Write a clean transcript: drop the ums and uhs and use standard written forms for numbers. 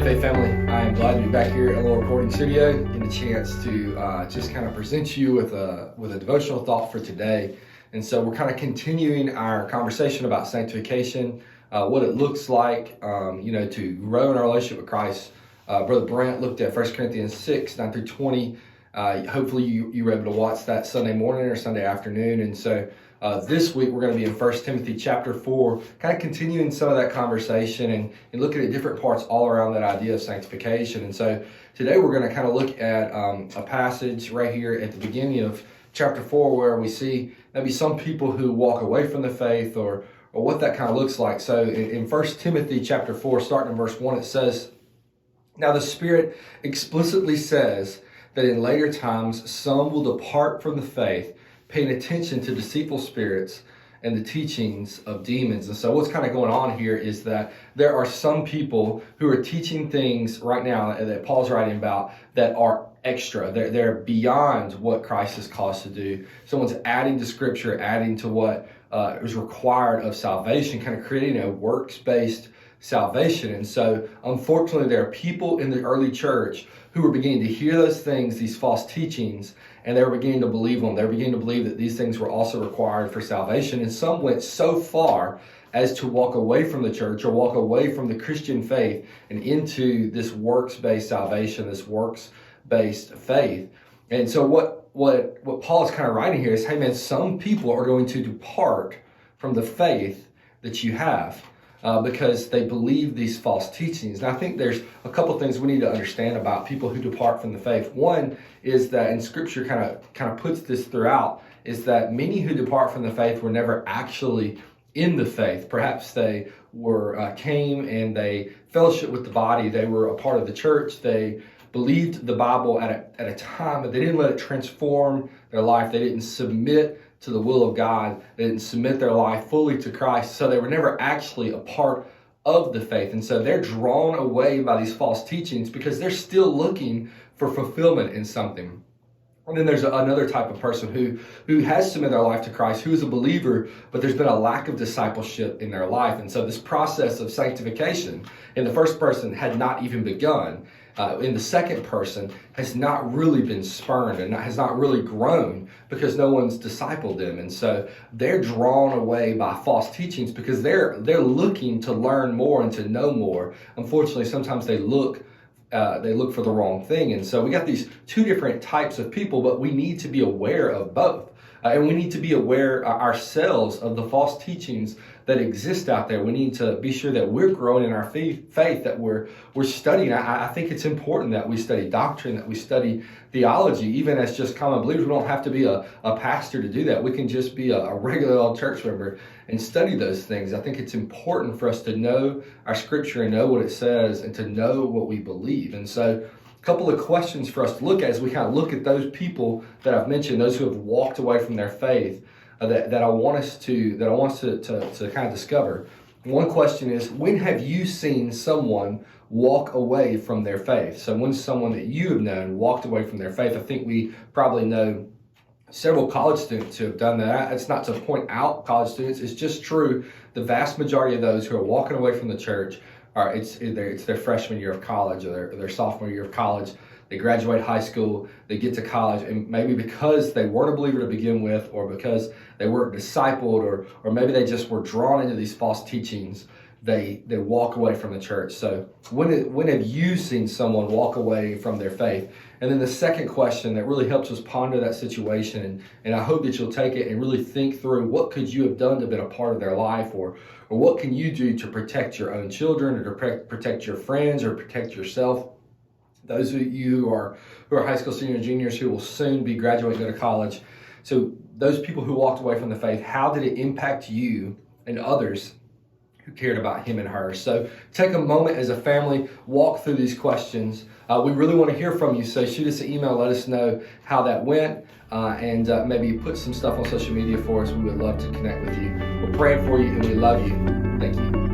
Faith family, I am glad to be back here at a little recording studio, getting a chance to just kind of present you with a devotional thought for today. And so we're kind of continuing our conversation about sanctification, what it looks like, to grow in our relationship with Christ. Brother Brent looked at 1 Corinthians 6, 9 through 20. Hopefully you were able to watch that Sunday morning or Sunday afternoon. And so this week we're going to be in 1 Timothy chapter 4, kind of continuing some of that conversation and looking at different parts all around that idea of sanctification. And so today we're going to kind of look at a passage right here at the beginning of chapter 4 where we see maybe some people who walk away from the faith or what that kind of looks like. So in 1 Timothy chapter 4, starting in verse 1, it says, "Now the Spirit explicitly says that in later times some will depart from the faith, paying attention to deceitful spirits and the teachings of demons." And so what's kind of going on here is that there are some people who are teaching things right now that Paul's writing about that are extra. They're beyond what Christ has called us to do. Someone's adding to Scripture, adding to what is required of salvation, kind of creating a works-based salvation. And so unfortunately there are people in the early church who were beginning to hear those things, these false teachings, and they were beginning to believe them. They were beginning to believe that these things were also required for salvation. And some went so far as to walk away from the church or walk away from the Christian faith and into this works-based salvation, this works-based faith. And so what Paul is kind of writing here is, hey man, some people are going to depart from the faith that you have. Because they believe these false teachings. And I think there's a couple things we need to understand about people who depart from the faith. One is that, and Scripture kind of puts this throughout, is that many who depart from the faith were never actually in the faith. Perhaps they came and they fellowshiped with the body. They were a part of the church. They believed the Bible at a time, but they didn't let it transform their life. They didn't submit to the will of God. They didn't submit their life fully to Christ. So they were never actually a part of the faith. And so they're drawn away by these false teachings because they're still looking for fulfillment in something. And then there's another type of person who has submitted their life to Christ, who is a believer, but there's been a lack of discipleship in their life. And so this process of sanctification in the first person had not even begun. In the second person has not really been spurned and has not really grown because no one's discipled them. And so they're drawn away by false teachings because they're looking to learn more and to know more. Unfortunately, sometimes they look for the wrong thing. And so we got these two different types of people, but we need to be aware of both. And we need to be aware ourselves of the false teachings that exist out there. We need to be sure that we're growing in our faith, that we're studying. I think it's important that we study doctrine, that we study theology, even as just common believers. We don't have to be a pastor to do that. We can just be a regular old church member and study those things. I think it's important for us to know our Scripture and know what it says and to know what we believe. And so couple of questions for us to look at as we kind of look at those people that I've mentioned, those who have walked away from their faith, that I want us to kind of discover. One question is, when have you seen someone walk away from their faith? So when's someone that you have known walked away from their faith? I think we probably know several college students who have done that. It's not to point out college students. It's just true. The vast majority of those who are walking away from the church it's their freshman year of college or their sophomore year of college. They graduate high school, they get to college, and maybe because they weren't a believer to begin with, or because they weren't discipled, or maybe they just were drawn into these false teachings, they walk away from the church. So when have you seen someone walk away from their faith? And then the second question that really helps us ponder that situation, and I hope that you'll take it and really think through, what could you have done to be a part of their life, or what can you do to protect your own children, or to protect your friends, or protect yourself? Those of you who are high school seniors, juniors, who will soon be graduating, go to college. So those people who walked away from the faith, how did it impact you and others who cared about him and her? So take a moment as a family, walk through these questions. We really want to hear from you, so shoot us an email, let us know how that went, and maybe put some stuff on social media for us. We would love to connect with you. We're praying for you and we love you. Thank you.